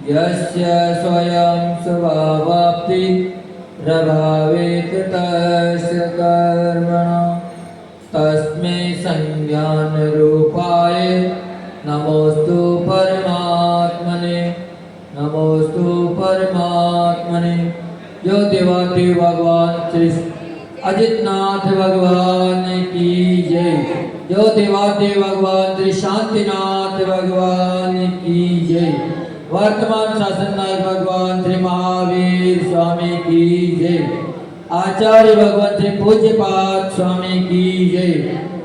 यस्य स्वयं स्वभावाप्ति प्रभावेत तस्य कर्मणा तस्मै संज्ञानरूपाय नमोस्तु परमात्मने नमोस्तु परमात्मने। जो देवादेव भगवान श्री अजितनाथ भगवान की जय। जो देवादेव भगवान श्री शांतिनाथ भगवान की जय। वर्तमान शासन नायक भगवान श्री महावीर स्वामी की जय। आचार्य भगवान श्री पूज्यपाद स्वामी की जय।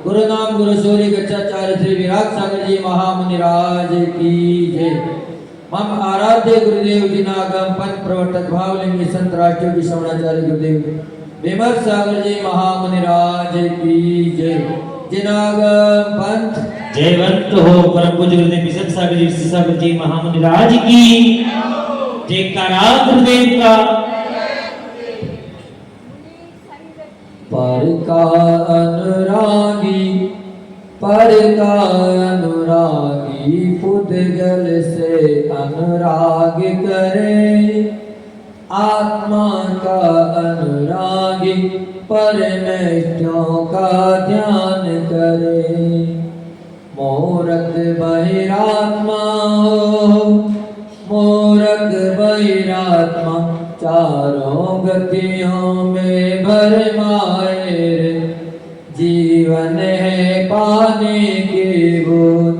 गुरु नाम गुरु सूर्य गच्छाचार्य श्री विराट सागर जी महामुनिराज की जय। मम आराध्य गुरुदेव जिनागम पंथ प्रवर्तक भावलिंगी संत राष्ट्रीय विश्वनाचार्य गुरुदेव विमल सागर जी महामुनिराज की जय। जिनागम पंथ जयवंत हो। परम पूज्य गुरुदेव विमल सागर जी सागर जी महामुनिराज की जयकारा गुरुदेव का। पर का अनुरागी पुद्गल से अनुराग करे। आत्मा का अनुरागी परमेष्ठों का ध्यान करे। मूरख बहिरात्मा मूरख बहिरात्मा चारों गतियों में भरमाए रे। जीवन है पानी की बूंद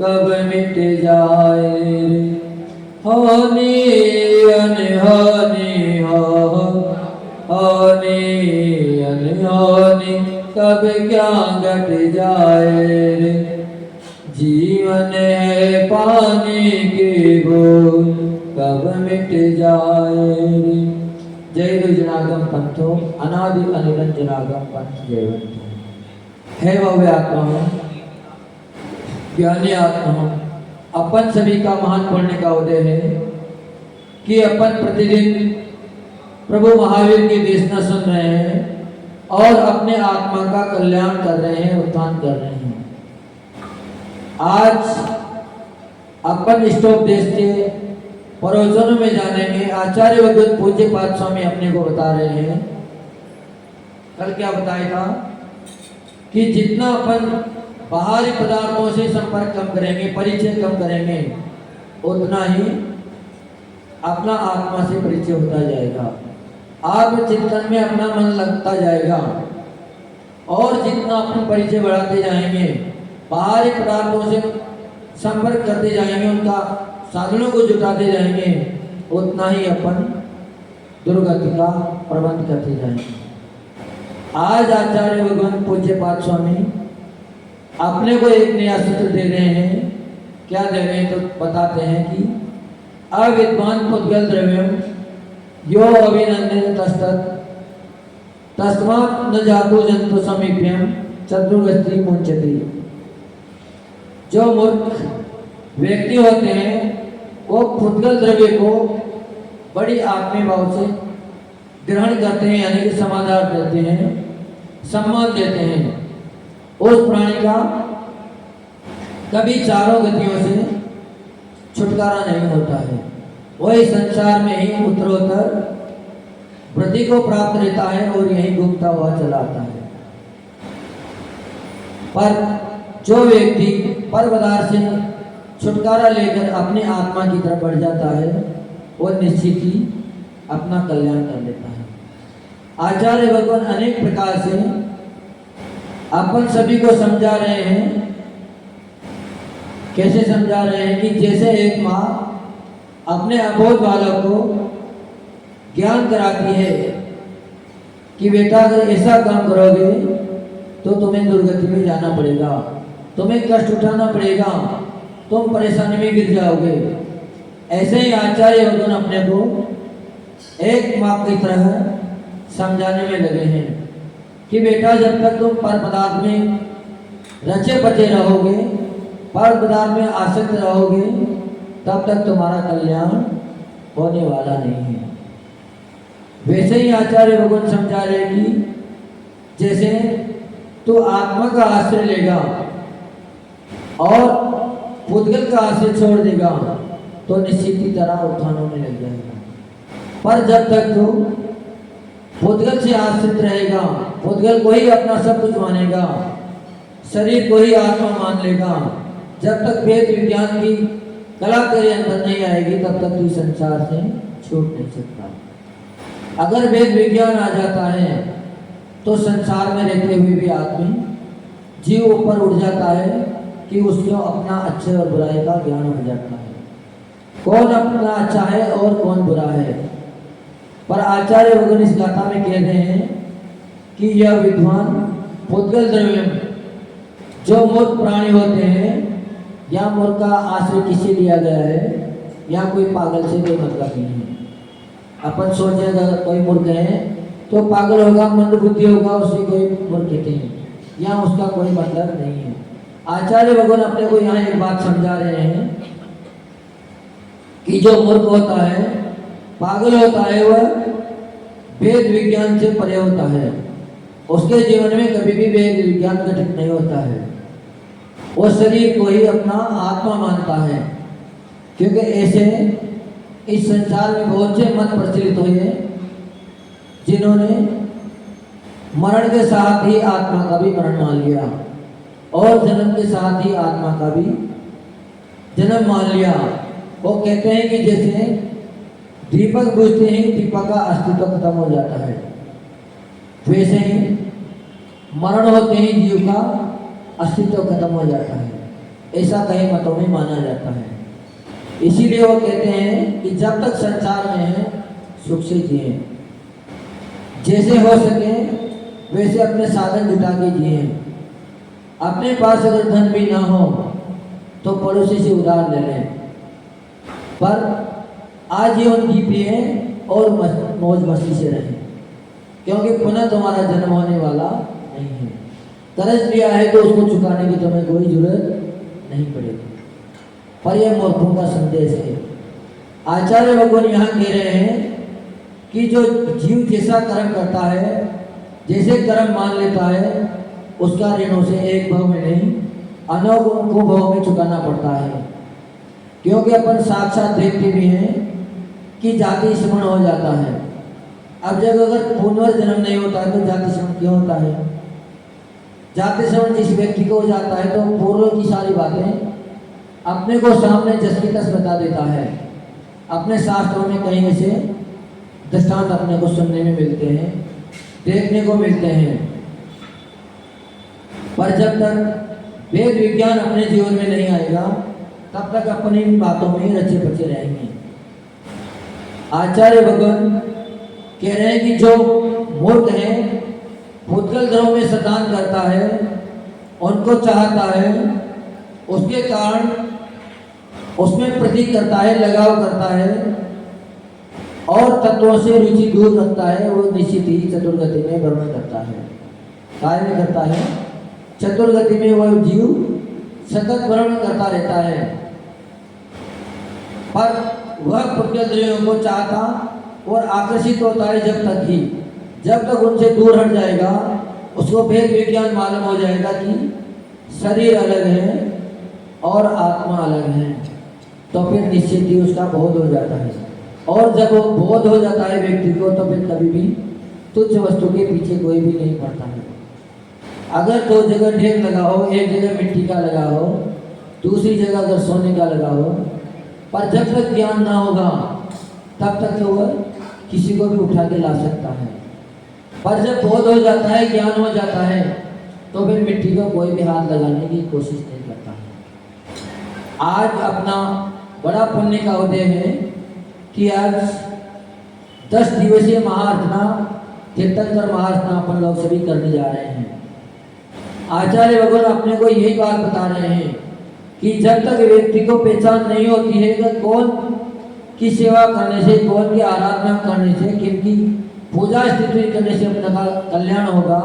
कब मिट जाए रे। होनी अनहोनी हो होनी अनहोनी कब क्या घट जाए रे। जीवन है पानी की बूंद कब मिट जाए रे। जय गुरु जनागम पंथो अनादि अनिरंजन जनागम पंथ जयवंत है। भव्य आत्मा ज्ञानी आत्मा अपन सभी का महान पुण्य का उदय है कि अपन प्रतिदिन प्रभु महावीर की देशना सुन रहे हैं और अपने आत्मा का कल्याण कर रहे हैं, उत्थान कर रहे हैं। आज अपन इष्टोपदेश के प्रवचनों में जानेंगे। आचार्य भगवत पूज्य पाद स्वामी अपने को बता रहे हैं। कल क्या बताया था कि जितना अपन बाहरी पदार्थों से संपर्क कम करेंगे, परिचय कम करेंगे, उतना ही अपना आत्मा से परिचय होता जाएगा। आत्मचिंतन में अपना मन लगता जाएगा और जितना अपन परिचय बढ़ाते जाएंगे, बाहरी पदार्थों से संपर्क करते जाएंगे, उनका साधनों को जुटाते जाएंगे, उतना ही अपन दुर्गति का प्रबंध करते जाएंगे। आज आचार्य भगवान पूज्य पाद स्वामी अपने को एक नया सूत्र दे रहे हैं। क्या दे रहे हैं तो बताते हैं कि अविद्वान पुद्गल द्रव्यम यो अभिनंदन तस्तत् तस्मात् न जातु जंतु समीप्यम चतुर्गति मुंचति। जो मूर्ख व्यक्ति होते हैं वो पुद्गल द्रव्य को बड़ी आत्मीय भाव से ग्रहण करते हैं, यानी कि समाधान देते हैं, सम्मान देते हैं। उस प्राणी का कभी चारों गतियों से छुटकारा नहीं होता है। वही संसार में ही उत्तरोत्तर वृद्धि को प्राप्त रहता है और यही घूमता हुआ चला आता है। पर जो व्यक्ति पर पदार्थ से छुटकारा लेकर अपने आत्मा की तरफ बढ़ जाता है वो निश्चित ही अपना कल्याण कर लेता है। आचार्य भगवान अनेक प्रकार से अपन सभी को समझा रहे हैं। कैसे समझा रहे हैं कि जैसे एक माँ अपने अबोध बालक को ज्ञान कराती है कि बेटा अगर ऐसा काम करोगे तो तुम्हें दुर्गति में जाना पड़ेगा, तुम्हें कष्ट उठाना पड़ेगा, तुम परेशानी में गिर जाओगे। ऐसे ही आचार्य भगवान अपने को एक माँ की तरह समझाने में लगे हैं कि बेटा जब तक तुम पर पदार्थ में रचे पचे रहोगे, पर पदार्थ में आसक्त रहोगे, तब तक तुम्हारा कल्याण होने वाला नहीं है। वैसे ही आचार्य भगवान समझा रहे कि जैसे तू आत्मा का आश्रय लेगा और पुद्गल का आश्रय छोड़ देगा तो निश्चित ही तरह उत्थान होने लग जाएगा। पर जब तक तो पुद्गल से आश्रित रहेगा, पुद्गल को ही अपना सब कुछ मानेगा, शरीर को ही आत्मा मान लेगा, जब तक वेद विज्ञान की कला तेरे अंदर नहीं आएगी तब तक तू संसार से छूट नहीं सकता। अगर वेद विज्ञान आ जाता है तो संसार में रहते हुए भी आदमी जीव ऊपर उठ जाता है कि उसको अपना अच्छे और बुराई का ज्ञान हो जाता है, कौन अपना अच्छा है और कौन बुरा है। पर आचार्य भगवान इस गाथा में कह रहे हैं कि यह विद्वान पुद्गल द्रव्यम जो मूर्ख प्राणी होते हैं या मूर्ख का आश्रय किसे लिया गया है या कोई पागल से कोई मतलब नहीं है। अपन सोचे अगर कोई मूर्ख है तो पागल होगा, मंदबुद्धि होगा, उसे कोई मूर्ख कहते हैं या उसका कोई मतलब नहीं है। आचार्य भगवान अपने को यहाँ एक बात समझा रहे हैं कि जो मूर्ख होता है, पागल होता है, वह वेद विज्ञान से परे होता है, उसके जीवन में कभी भी वेद विज्ञान घटित नहीं होता है, वो शरीर को ही अपना आत्मा मानता है। क्योंकि ऐसे इस संसार में बहुत से मत प्रचलित हुए जिन्होंने मरण के साथ ही आत्मा का भी मरण मान लिया और जन्म के साथ ही आत्मा का भी जन्म मान लिया। वो कहते हैं कि जैसे दीपक बुझते ही दीपक का अस्तित्व खत्म हो जाता है, वैसे ही मरण होते ही जीव का अस्तित्व खत्म हो जाता है, ऐसा कई मतों में माना जाता है। इसीलिए वो कहते हैं कि जब तक संसार में है सुख से जिए, जैसे हो सके वैसे अपने साधन जुटा के जिए। अपने पास अगर धन भी ना हो तो पड़ोसी से उधार ले लें, पर आजीवन जी पिए और मौज मस्ती से रहें, क्योंकि पुनः तुम्हारा जन्म होने वाला नहीं है। कर्ज लिया है तो उसको चुकाने की तुम्हें कोई जरूरत नहीं पड़ेगी। पर यह मूर्खों का संदेश है। आचार्य भगवान यहाँ कह रहे हैं कि जो जीव जैसा कर्म करता है, जैसे कर्म मान लेता है, उसका ऋण उसे एक भाव में नहीं अनेकों भाव में चुकाना पड़ता है। क्योंकि अपन साक्षात देखते भी हैं कि जाति स्मरण हो जाता है। अब जब अगर पुनर्जन्म नहीं होता है तो जाति स्मरण क्यों होता है? जाति स्मरण जिस व्यक्ति को हो जाता है तो पूर्व की सारी बातें अपने को सामने जस की तस बता देता है। अपने शास्त्रों में कहीं ऐसे दृष्टांत अपने को सुनने में मिलते हैं, देखने को मिलते हैं। पर जब तक वेद विज्ञान अपने जीवन में नहीं आएगा तब तक अपनी बातों में रचे बचे रहेंगे। आचार्य भगवान कह रहे हैं कि जो मूर्ख है, पुद्गल द्रव्य में सदान करता है, उनको चाहता है, उसके कारण उसमें प्रतीक करता है, लगाव करता है और तत्वों से रुचि दूर रखता है, वो निश्चित ही चतुर्गति में भ्रमण करता है। काय में करता है? चतुर्गति में वह जीव सतत भ्रमण करता रहता है। पर वह पुद्गल द्रव्यों को चाहता और आकर्षित होता है जब तक उनसे दूर हट जाएगा, उसको भेद विज्ञान मालूम हो जाएगा कि शरीर अलग है और आत्मा अलग है, तो फिर निश्चित ही उसका बोध हो जाता है। और जब वो बोध हो जाता है व्यक्ति को तो फिर कभी भी तुच्छ वस्तु के पीछे कोई भी नहीं पड़ता है। अगर दो जगह ढेर लगा हो, एक जगह मिट्टी का लगा हो, दूसरी जगह अगर सोने का लगा हो, पर जब तक ज्ञान ना होगा तब तक तो वह किसी को भी उठा के ला सकता है। पर जब बोध हो जाता है, ज्ञान हो जाता है, तो फिर मिट्टी को कोई भी हाथ लगाने की कोशिश नहीं करता है। आज अपना बड़ा पुण्य का उदय है कि आज 10 दिवसीय महाअर्चना, तीर्थंकर महाअर्चना अपन लोग सभी करने जा रहे हैं। आचार्य भगवान अपने को यही बात बता रहे हैं कि जब तक व्यक्ति को पहचान नहीं होती है कि कौन की सेवा करने से, कौन की आराधना करने से, किनकी पूजा स्तुति करने से अपना कल्याण होगा,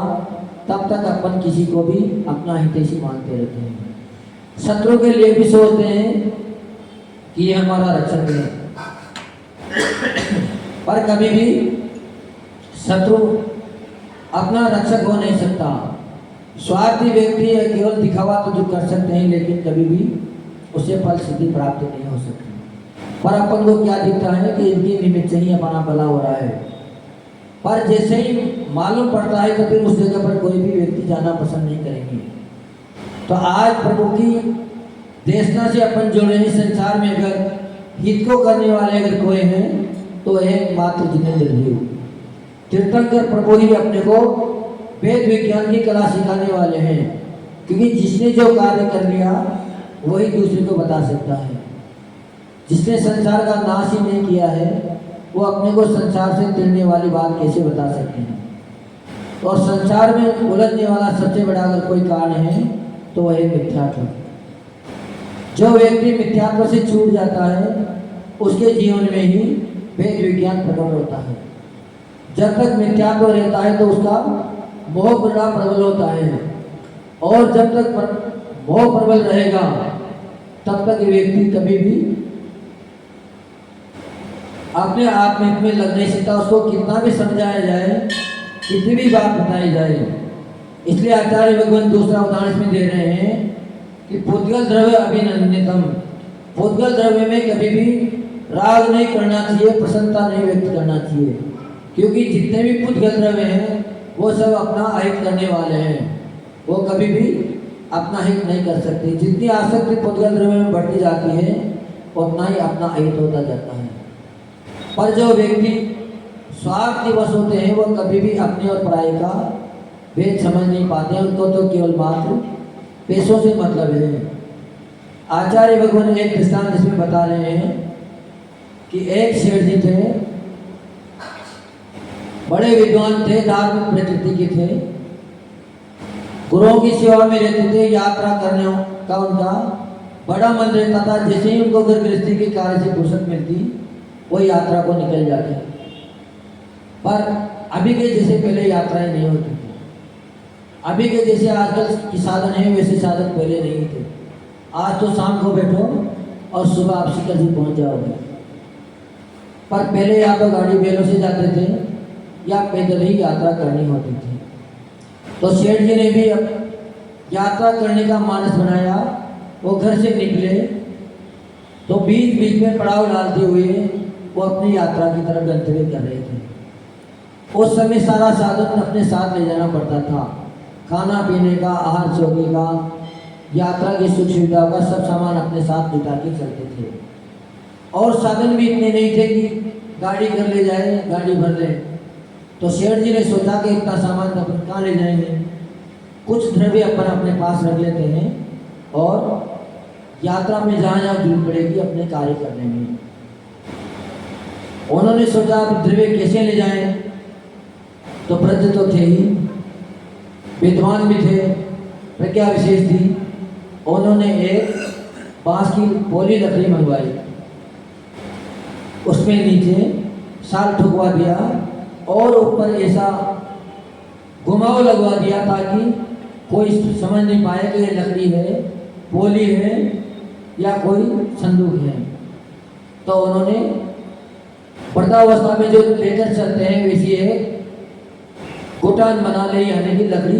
तब तक अपन किसी को भी अपना हितैषी मानते रहते हैं। शत्रु के लिए भी सोचते हैं कि ये हमारा रक्षक है, पर कभी भी शत्रु अपना रक्षक हो नहीं सकता। स्वार्थी व्यक्ति केवल दिखावा तो जो कर सकते हैं, लेकिन कभी भी उसे फल सिद्धि प्राप्त नहीं हो सकती। पर अपन को क्या दिखता है कि इनके निमित्त से ही हमारा भला हो रहा है, पर जैसे ही मालूम पड़ता है तो फिर उस जगह पर कोई भी व्यक्ति जाना पसंद नहीं करेंगे। तो आज प्रभु की देशना से अपन जुड़े हैं। संसार में अगर हित को करने वाले अगर कोई हैं तो एक मात्र जितेंद्र जीव तीर्थंकर प्रभु ही अपने को वेद विज्ञान की कला सिखाने वाले हैं, क्योंकि जिसने जो कार्य कर लिया वही दूसरे को बता सकता है। जिसने संसार का नाश ही नहीं किया है वो अपने को संसार से तिड़ने वाली बात कैसे बता सकते हैं। और संसार में उलझने वाला सबसे बड़ा अगर कोई कारण है तो वह है मिथ्यात्व। जो व्यक्ति मिथ्यात्व से छूट जाता है उसके जीवन में ही वेद विज्ञान प्रकट होता है। जब तक मिथ्यात्व रहता है तो उसका मोह बड़ा प्रबल होता है, और जब तक मोह प्रबल रहेगा तब तक व्यक्ति कभी भी अपने आत्मिक में लग नहीं सकता। उसको कितना भी समझाया जाए, कितनी भी बात बताई जाए। इसलिए आचार्य भगवान दूसरा उदाहरण इसमें दे रहे हैं कि पुद्गल द्रव्य अभिनंदितम। पुद्गल द्रव्य में कभी भी राग नहीं करना चाहिए, प्रसन्नता नहीं व्यक्त करना चाहिए, क्योंकि जितने भी पुद्गल द्रव्य हैं वो सब अपना अहित करने वाले हैं। वो कभी भी अपना हित नहीं कर सकते। जितनी आसक्ति पुद्गल द्रव्य में बढ़ती जाती है उतना ही अपना अहित होता जाता है। पर जो व्यक्ति स्वार्थ दिवस होते हैं वो कभी भी अपने और पराये का भेद समझ नहीं पाते हैं। उनको तो केवल मात्र पैसों से मतलब है। आचार्य भगवान एक दृष्टांत इसमें बता रहे हैं कि एक सेठ जी थे, बड़े विद्वान थे, धार्मिक प्रकृति के थे, गुरुओं की सेवा में रहते थे। यात्रा करने का उनका बड़ा मन रहता था। जैसे ही उनको घर गृहस्थी के कार्य से फुर्सत मिलती वो यात्रा को निकल जाते। पर अभी के जैसे पहले यात्राएं नहीं होती थी। अभी के जैसे आजकल की साधन है वैसे साधन पहले नहीं थे। आज तो शाम को बैठो और सुबह आप शिखर जी पहुंच जाओगे। पर पहले या तो गाड़ी बैलों से जाते थे या पैदल ही यात्रा करनी होती थी। तो सेठ जी ने भी अब यात्रा करने का मानस बनाया। वो घर से निकले तो बीच बीच में पड़ाव डालते हुए वो अपनी यात्रा की तरफ गंतव्य कर रहे थे। उस समय सारा साधन अपने साथ ले जाना पड़ता था। खाना पीने का, आहार चौकी का, यात्रा की सुख सुविधाओं का सब सामान अपने साथ जुटा के चलते थे। और साधन भी इतने नहीं थे कि गाड़ी कर ले जाए, गाड़ी भर ले। तो सेठ जी ने सोचा कि इतना सामान अपन कहाँ ले जाएंगे, कुछ द्रव्य अपन अपने पास रख लेते हैं और यात्रा में जहाँ जहाँ जरूरत पड़ेगी अपने कार्य कर लेंगे। उन्होंने सोचा अब द्रव्य कैसे ले जाएं, तो वृद्ध तो थे ही, विद्वान भी थे, प्रज्ञा विशेष थी। उन्होंने एक बांस की पोली लकड़ी मंगवाई, उसमें नीचे साल ठुकवा दिया और ऊपर ऐसा घुमाव लगवा दिया ताकि कोई समझ नहीं पाए कि ये लकड़ी है, पोली है या कोई संदूक है। तो उन्होंने वृद्धावस्था में जो लेकर चलते हैं वैसी एक गुटान बना ली, यानी कि लकड़ी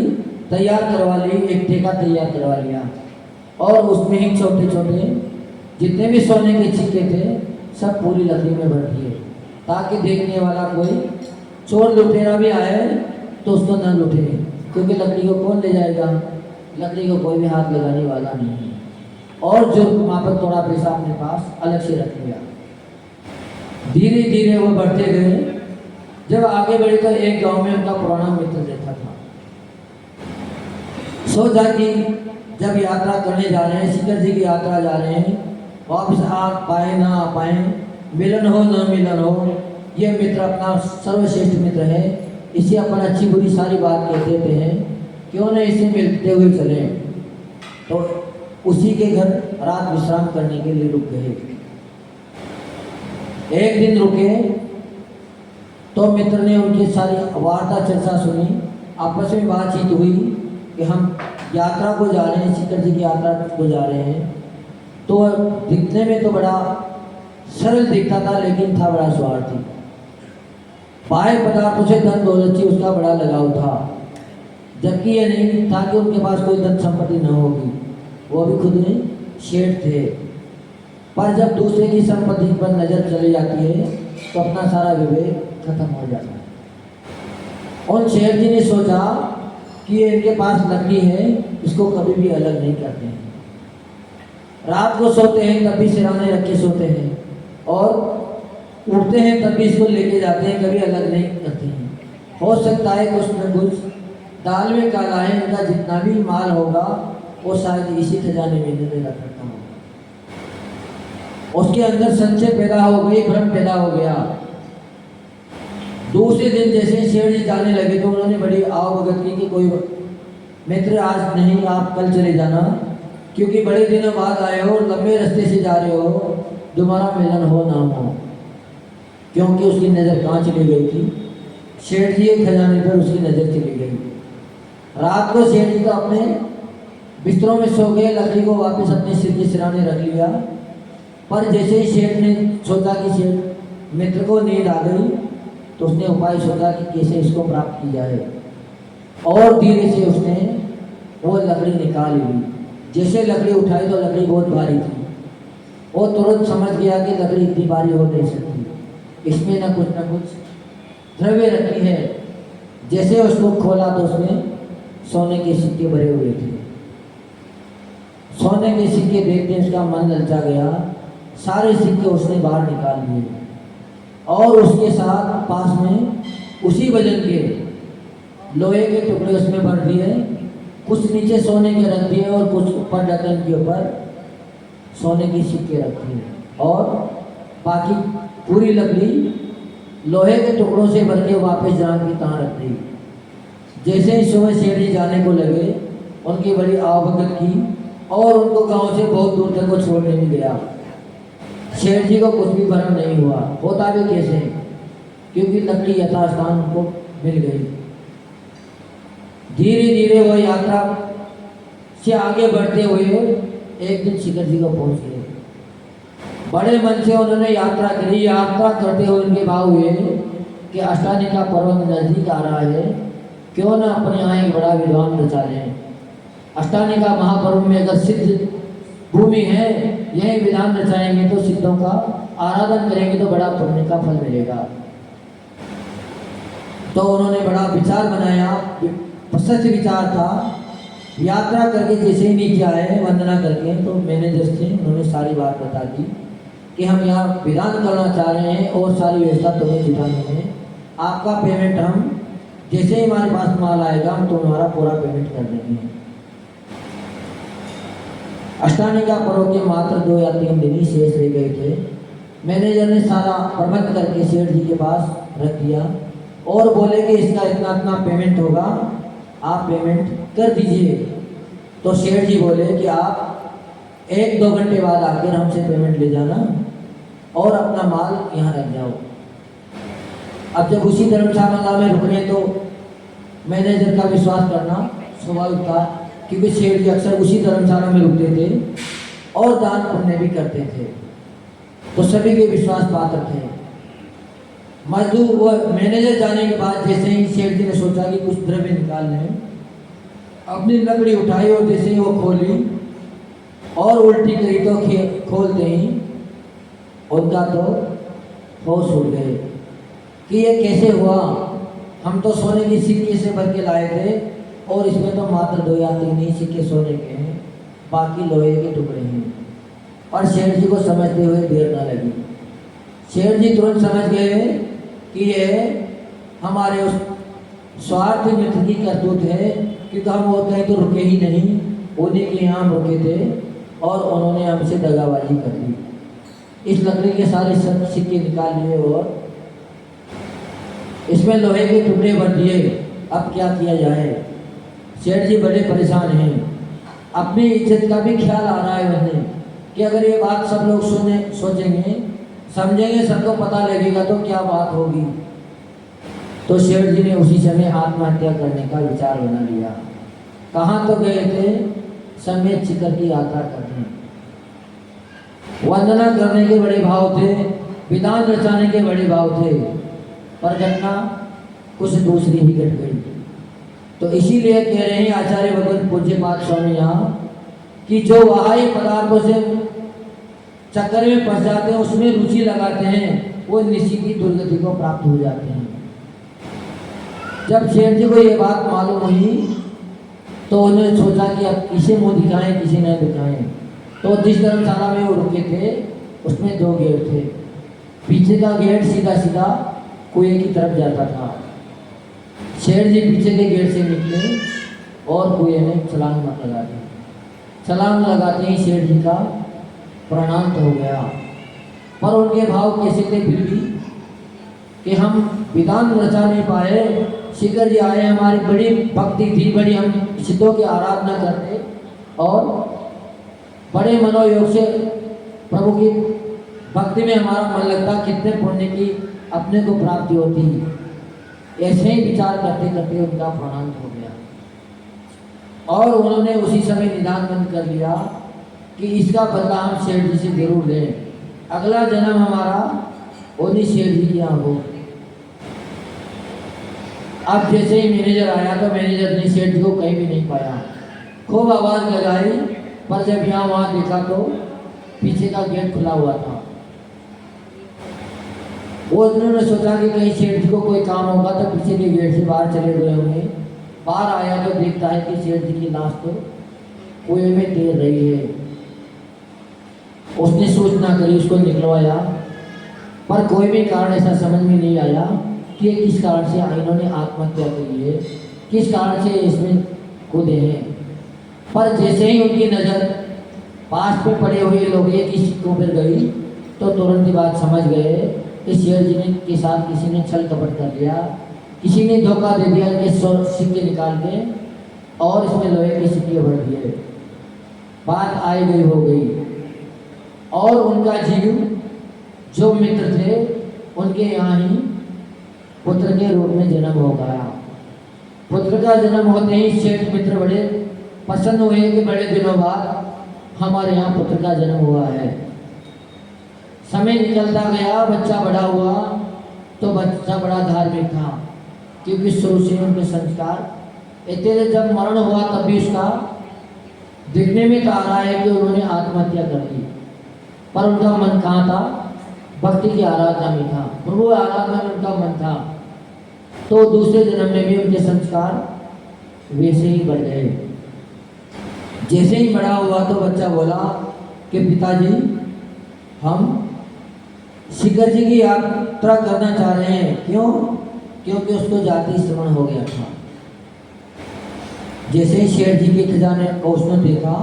तैयार करवा ली, एक ठेका तैयार करवा लिया और उसमें ही छोटे छोटे जितने भी सोने के सिक्के थे सब पूरी लकड़ी में भर दिए, ताकि देखने वाला कोई चोर लुटेरा भी आए तो उसको न लुटे, क्योंकि लकड़ी को कौन ले जाएगा, लकड़ी को कोई भी हाथ लगाने वाला नहीं है। और जो मापक थोड़ा पैसा अपने पास अलग से रख लिया। धीरे धीरे वो बढ़ते गए। जब आगे बढ़े तो एक गांव में उनका पुराना मित्र रहता था। सोचा कि जब यात्रा करने जा रहे हैं, शिखर जी की यात्रा जा रहे हैं, वापस आ पाए ना आ पाए, मिलन हो न मिलन हो, ये मित्र अपना सर्वश्रेष्ठ मित्र है, इसे अपन अच्छी बुरी सारी बात कह देते हैं, क्यों न इसे मिलते हुए चले। तो उसी के घर रात विश्राम करने के लिए रुक गए। एक दिन रुके तो मित्र ने उनकी सारी वार्ता चर्चा सुनी। आपस में बातचीत हुई कि हम यात्रा को जा रहे हैं, शिखर जी की यात्रा को जा रहे हैं। तो दिखने में तो बड़ा सरल दिखता था, लेकिन था बड़ा स्वार्थी। बाह्य पदार्थों से धन दौलत से उसका बड़ा लगाव था, जबकि ये नहीं था कि उनके पास कोई धन संपत्ति न होगी। वो भी खुद में शेठ थे। पर जब दूसरे की संपत्ति पर नजर चली जाती है तो अपना सारा विवेक खत्म हो जाता है। और शेर जी ने सोचा कि ये इनके पास लकड़ी है, इसको कभी भी अलग नहीं करते हैं। रात को सोते हैं तब भी सिरहाने रख के सोते हैं, और उठते हैं तब भी इसको लेके जाते हैं, कभी अलग नहीं करते हैं। हो सकता है कुछ न कुछ दाल में काला है, इनका जितना भी माल होगा वो शायद इसी खजाने में इन्होंने रख रखा होगा। उसके अंदर संशय पैदा हो गई, भ्रम पैदा हो गया। दूसरे दिन जैसे ही शेर जी जाने लगे तो उन्होंने बड़ी आवभगत की कि कोई मित्र आज नहीं, आप कल चले जाना, क्योंकि बड़े दिनों बाद आए हो, लंबे रास्ते से जा रहे हो, दोबारा मिलन हो ना हो। क्योंकि उसकी नज़र कहाँ चली गई थी? शेठ जी के खजाने पर उसकी नज़र चली गई। रात को शेठ जी तो अपने बिस्तरों में सो गए, लकड़ी को वापस अपने सिर के सिराने रख लिया। पर जैसे ही शेठ ने सोचा कि शेठ मित्र को नींद आ गई, तो उसने उपाय सोचा कि कैसे इसको प्राप्त किया जाए, और धीरे से उसने वो लकड़ी निकाल ली। जैसे लकड़ी उठाई तो लकड़ी बहुत भारी थी। वो तुरंत समझ गया कि लकड़ी इतनी भारी हो नहीं सकती, इसमें ना कुछ द्रव्य रखी है। जैसे उसको खोला तो उसमें सोने के सिक्के भरे हुए थे। सोने के सिक्के देखते उसका मन ललचा गया, सारे सिक्के उसने बाहर निकाल लिए, और उसके साथ पास में उसी वजन के लोहे के टुकड़े उसमें भर दिए, कुछ नीचे सोने के रख दिए और कुछ ऊपर ढक्कन के ऊपर सोने की सिक्के रख दिए, और बाकी पूरी लकड़ी लोहे के टुकड़ों से भर के वापस जान की कहाँ रख दी। जैसे ही सुबह शेर जी जाने को लगे, उनकी बड़ी आवभगत की और उनको गांव से बहुत दूर तक वो छोड़ने नहीं गया। शेर जी को कुछ भी भ्रम नहीं हुआ, होता भी कैसे, क्योंकि लकड़ी यथास्थान उनको मिल गई। धीरे धीरे वो यात्रा से आगे बढ़ते हुए एक दिन शिखर जी को पहुंच गए। बड़े मन से उन्होंने यात्रा करी। यात्रा करते हुए उनके भाव हुए कि अष्टानिका पर्वत नजदीक आ रहा है, क्यों ना अपने यहाँ एक बड़ा विद्वान रचा लें। अष्टानिका महापर्व में अगर सिद्ध भूमि है, यही विधान रचाएंगे तो सिद्धों का आराधन करेंगे तो बड़ा पुण्य का फल मिलेगा। तो उन्होंने बड़ा विचार बनाया, सच विचार था। यात्रा करके जैसे ही नीचे आए वंदना करके, तो मैनेजर से उन्होंने सारी बात बता दी कि हम यहाँ विधान करना चाह रहे हैं और सारी व्यवस्था तुम्हें जुटानी है। आपका पेमेंट हम जैसे ही हमारे पास माल आएगा हम तुम्हारा पूरा पेमेंट कर देंगे। अष्टानिका पर्व के मात्र 2 या 3 दिन ही शेष रह गए थे। मैनेजर ने सारा प्रबंध करके सेठ जी के पास रख दिया और बोले कि इसका इतना इतना पेमेंट होगा, आप पेमेंट कर दीजिए। तो सेठ जी बोले कि आप 1-2 घंटे बाद आकर हमसे पेमेंट ले जाना और अपना माल यहाँ रख जाओ। अब जब उसी धर्मशाला में रुक रहे तो मैनेजर का विश्वास करना स्वाभाविक था, क्योंकि सेठ जी अक्सर उसी धर्मशाला में रुकते थे और दान पुण्य भी करते थे, तो सभी के विश्वास पात्र थे। मजदूर वो मैनेजर जाने के बाद जैसे ही सेठ जी ने सोचा कि कुछ द्रव्य निकाल लें, अपनी लकड़ी उठाई और जैसे ही वो खोली और उल्टी करी तो खोलते ही उनका तो होश उड़ गए कि ये कैसे हुआ। हम तो सोने की सिक्के से भर के लाए थे और इसमें तो मात्र 2 या 3 ही सिक्के सोने के हैं, बाकी लोहे के टुकड़े हैं। और सेठ जी को समझते हुए देर न लगी। सेठ जी तुरंत समझ गए कि ये हमारे उस स्वार्थ मित्र की करतूत है, क्योंकि हम वो कहीं तो रुके ही नहीं, उन्हीं के यहाँ हम रुके थे और उन्होंने हमसे दगाबाजी कर दी। इस लकड़ी के सारे सब सिक्के निकाल लिए और इसमें लोहे के टुकड़े भर दिए। अब क्या किया जाए? सेठ जी बड़े परेशान हैं। अपनी इज्जत का भी ख्याल आ रहा है उन्हें कि अगर ये बात सब लोग सोचेंगे समझेंगे, सबको पता लगेगा तो क्या बात होगी। तो सेठ जी ने उसी समय आत्महत्या करने का विचार बना लिया। कहाँ तो गए थे? समेत शिखर की यात्रा करने। वंदना करने के बड़े भाव थे, विधान रचाने के बड़े भाव थे, पर घटना कुछ दूसरी ही घट गई। तो इसीलिए कह रहे हैं आचार्य भगवत पूज्य पाद स्वामी यहाँ कि जो बाहरी पदार्थों से चक्कर में फंस जाते हैं, उसमें रुचि लगाते हैं, वो निश्चित ही दुर्गति को प्राप्त हो जाते हैं। जब शेर जी को ये बात मालूम हुई तो उन्होंने सोचा कि अब किसे मुंह दिखाएं, किसे न दिखाएं। तो जिस धर्मशाला में वो रुके थे उसमें 2 गेट थे। पीछे का गेट सीधा सीधा कुएं की तरफ जाता था। शेर जी पीछे के गेट से निकले और कुएं में छलांग लगा दी। छलांग लगाते ही शेर जी का प्राणांत हो गया। पर उनके भाव कैसे थे फिर भी कि हम विधान रचा नहीं पाए। शिखर जी आए, हमारी बड़ी भक्ति थी, बड़ी हम सिद्धों की आराधना करते और बड़े मनोयोग से प्रभु की भक्ति में हमारा मन लगता, कितने पुण्य की अपने को प्राप्ति होती। ऐसे ही विचार करते करते उनका प्राणांत हो गया और उन्होंने उसी समय निदान बंद कर लिया कि इसका बदला हम शेर जी से जरूर लें। अगला जन्म हमारा उन्हीं शेर जी की यहाँ हो। अब जैसे ही मैनेजर आया तो मैनेजर ने शेर जी को कहीं भी नहीं पाया। खूब आवाज़ लगाई, पर जब यहाँ वहाँ देखा तो पीछे का गेट खुला हुआ था। वो उन्होंने सोचा कि कहीं शेर जी को कोई काम होगा तो पीछे के गेट से बाहर चले गए होंगे। बाहर आया तो देखता है कि शेर जी की लाश तो कुएं में तैर रही है। उसने सूचना करी, उसको निकलवाया, पर कोई भी कारण ऐसा समझ में नहीं आया कि किस कारण से इन्होंने आत्महत्या की है, किस कारण से इसमें कूदे हैं। पर जैसे ही उनकी नज़र पास पे पड़े हुए लोग एक ही सिक्कों पर गई तो तुरंत ही बात समझ गए कि शेर जी ने के साथ किसी ने छल कपट कर लिया, किसी ने धोखा दे दिया कि सिक्के निकाल के और इसमें लोहे के सिक्के भर दिए। बात आई गई हो गई और उनका जीव जो मित्र थे उनके यहाँ ही पुत्र के रूप में जन्म हो गया। पुत्र का जन्म होते ही शेठ मित्र बड़े पसंद हुए कि बड़े दिनों बाद हमारे यहाँ पुत्र का जन्म हुआ है। समय निकलता गया, बच्चा बड़ा हुआ तो बच्चा बड़ा धार्मिक था, क्योंकि शुरू से उनके संस्कार इतने। जब मरण हुआ तब भी उसका दिखने में तो आ रहा है कि उन्होंने आत्महत्या कर दी, पर उनका मन कहाँ था? भक्ति की आराधना में था, प्रभु आराधना में उनका मन था। तो दूसरे जन्म में भी उनके संस्कार वैसे ही बढ़ गए। जैसे ही बड़ा हुआ तो बच्चा बोला कि पिताजी, हम शिखर जी की यात्रा करना चाह रहे हैं। क्यों? क्योंकि उसको जाति श्रवण हो गया था। जैसे ही शेर जी के खजाने को उसने देखा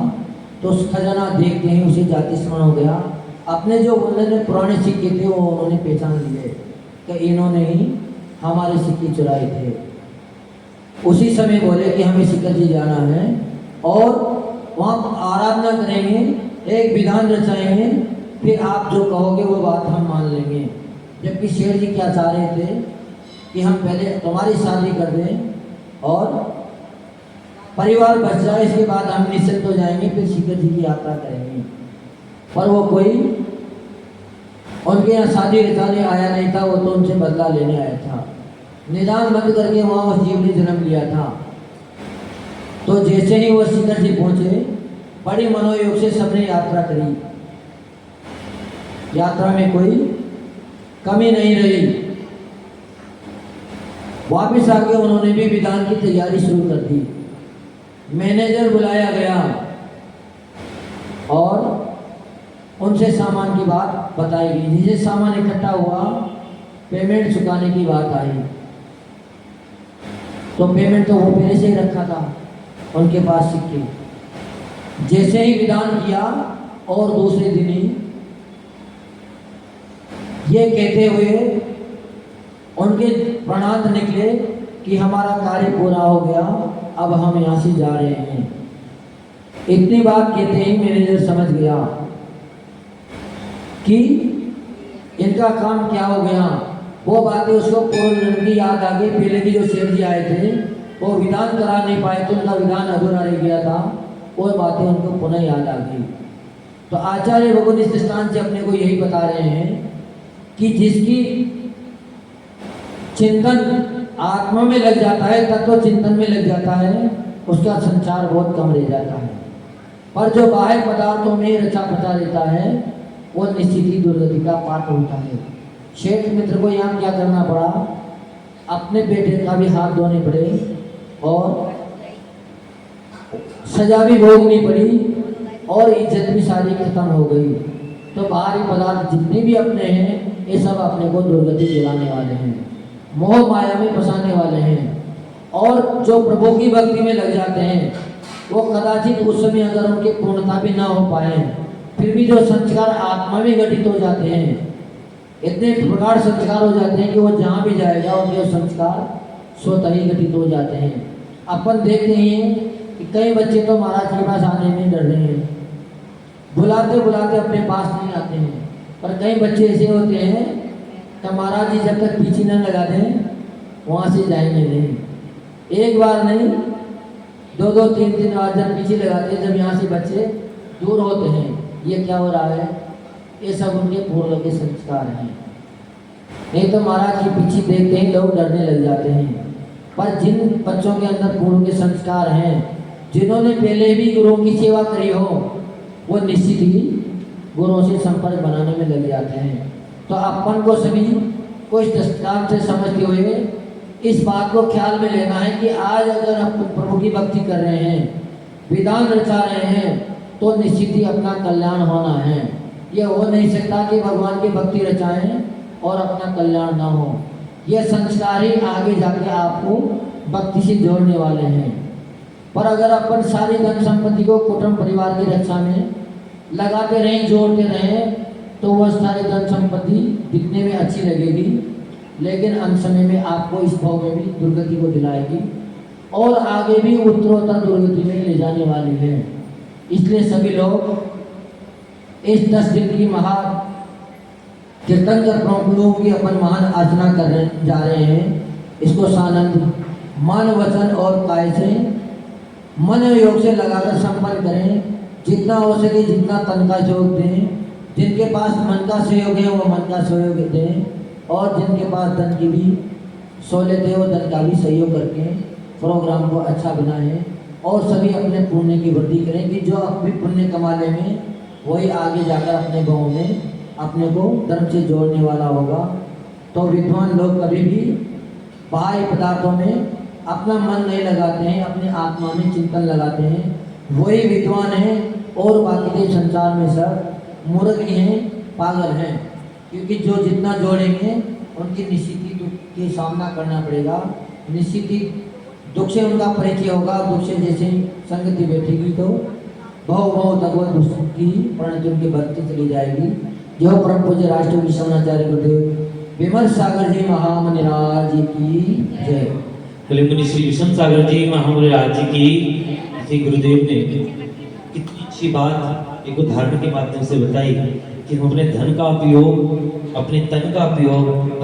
तो उस खजाना देखते ही उसे जाति श्रवण हो गया। अपने जो उन्होंने पुराने सिक्के थे वो उन्होंने पहचान लिए कि इन्होंने ही हमारे सिक्के चुराए थे। उसी समय बोले कि हमें शिखर जी जाना है और वहाँ आराधना करेंगे, एक विधान रचाएंगे, फिर आप जो कहोगे वो बात हम मान लेंगे। जबकि शेर जी क्या चाह रहे थे कि हम पहले तुम्हारी शादी कर दें और परिवार बच जाए, इसके बाद हम निश्चिंत हो जाएंगे, फिर शिखर जी की यात्रा करेंगे। पर वो कोई उनके यहाँ शादी रचाने आया नहीं था, वो तो उनसे बदला लेने आया था। निदान बंद करके वहाँ उस जीव ने जन्म लिया था। तो जैसे ही वो शिखर जी पहुँचे, बड़ी मनोयोग से सबने यात्रा करी। यात्रा में कोई कमी नहीं रही। वापस आके उन्होंने भी विधान की तैयारी शुरू कर दी। मैनेजर बुलाया गया और उनसे सामान की बात बताई गई। जिसे सामान इकट्ठा हुआ, पेमेंट चुकाने की बात आई। तो पेमेंट तो वो पहले से ही रखा था उनके पास सिक्के। जैसे ही विधान किया और दूसरे दिन ही ये कहते हुए उनके प्राणांत निकले कि हमारा कार्य पूरा हो गया, अब हम यहाँ से जा रहे हैं। इतनी बात कहते ही मैनेजर समझ गया कि इनका काम क्या हो गया। वो बातें उसको पूर्व जन्म की याद आ गई। पहले की जो शेर जी आए थे वो विधान करा नहीं पाए तो उनका विधान अधूरा रह गया था। वो बातें उनको पुनः याद आ गई। तो आचार्य भगवान इस दृष्टांत से अपने को यही बता रहे हैं कि जिसकी चिंतन आत्मा में लग जाता है, तत्व चिंतन में लग जाता है, उसका संचार बहुत कम रह जाता है। पर जो बाह्य पदार्थों में रचा पचा रहता है वो निश्चित ही दुर्गति का पात्र होता है। शेठ मित्र को यहाँ क्या करना पड़ा, अपने बेटे का भी हाथ धोने पड़े और सजा भी भोगनी पड़ी और इज्जत भी सारी खत्म हो गई। तो बाहरी पदार्थ जितने भी अपने हैं ये सब अपने को दुर्गति दिलाने वाले हैं, मोह माया में फंसाने वाले हैं। और जो प्रभु की भक्ति में लग जाते हैं वो कदाचित उस समय अगर उनकी पूर्णता भी ना हो पाए फिर भी जो संस्कार आत्मा में घटित हो जाते हैं, इतने प्रकार संस्कार हो जाते हैं कि वो जहाँ भी जाएगा उनके संस्कार स्वतः ही घटित हो जाते हैं। अपन देखते ही हैं कि कई बच्चे तो महाराज के पास आने में डर रहे हैं, बुलाते बुलाते अपने पास नहीं आते हैं। पर कई बच्चे ऐसे होते हैं कि महाराज जी जब तक पीछे न लगा दें वहाँ से जाएंगे नहीं। एक बार नहीं, दो दो तीन तीन बार जब पीछे लगाते हैं, जब यहाँ से बच्चे दूर होते हैं, ये क्या हो रहा है, ये सब उनके पूर्व के संस्कार हैं। नहीं तो महाराज के पीछे देखते ही लोग डरने लग जाते हैं। पर जिन बच्चों के अंदर पूर्व के संस्कार हैं, जिन्होंने पहले भी गुरुओं की सेवा करी हो, वो निश्चित ही गुरुओं से संपर्क बनाने में लग जाते हैं। तो अपन को सभी कुछ दृष्टांत से समझते हुए इस बात को ख्याल में लेना है कि आज अगर हम प्रभु की भक्ति कर रहे हैं, विधान रचा रहे हैं, तो निश्चित ही अपना कल्याण होना है। ये हो नहीं सकता कि भगवान की भक्ति रचाएं और अपना कल्याण ना हो। ये संस्कार ही आगे जाके आपको भक्ति से जोड़ने वाले हैं। पर अगर अपन सारी धन संपत्ति को कुटुंब परिवार की रक्षा में लगाते रहें, जोड़ते रहें, तो वह सारी धन संपत्ति दिखने में अच्छी लगेगी, लेकिन अंत समय में आपको इस भाव में भी दुर्गति को दिलाएगी और आगे भी उत्तरोत्तर दुर्गति में ले जाने वाली है। इसलिए सभी लोग इस 10 दिन की महा कीर्तन कर प्रभु की अपन महान आचना कर जा रहे हैं। इसको सानंद मन वचन और काय से मन योग से लगाकर संपन्न करें। जितना हो सके जितना तन का सहयोग दें, जिनके पास मन का सहयोग है वो मन का सहयोग दें, और जिनके पास धन की भी सहूलियत है वो धन का भी सहयोग करके प्रोग्राम को अच्छा बनाएं और सभी अपने पुण्य की वृद्धि करें कि जो अपने पुण्य कमाने में वही आगे जाकर अपने गाँव में अपने को धर्म से जोड़ने वाला होगा। तो विद्वान लोग कभी भी बाह्य पदार्थों में अपना मन नहीं लगाते हैं, अपने आत्मा में चिंतन लगाते हैं, वही विद्वान हैं। और बाकी के संसार में सब मूर्ख ही हैं, पागल हैं, क्योंकि जो जितना जोड़ेंगे उनकी निश्चित ही दुख के सामना करना पड़ेगा, निश्चित ही दुख से उनका परिचय होगा। दुख से जैसे संगति बैठेगी तो बहु बहु तक वह दुख की परिणति उनकी बढ़ती चली जाएगी। जो परम पूज्य राष्ट्रीय विश्वनाचार्य गुरुदेव विमल सागर जी महामुनि राज की जय। बोले मुनि श्री विषम सागर जी महामुनि राज की श्री गुरुदेव ने कितनी अच्छी बात एक उदाहरण के माध्यम से बताई कि हम अपने धन का उपयोग, अपने तन का उपयोग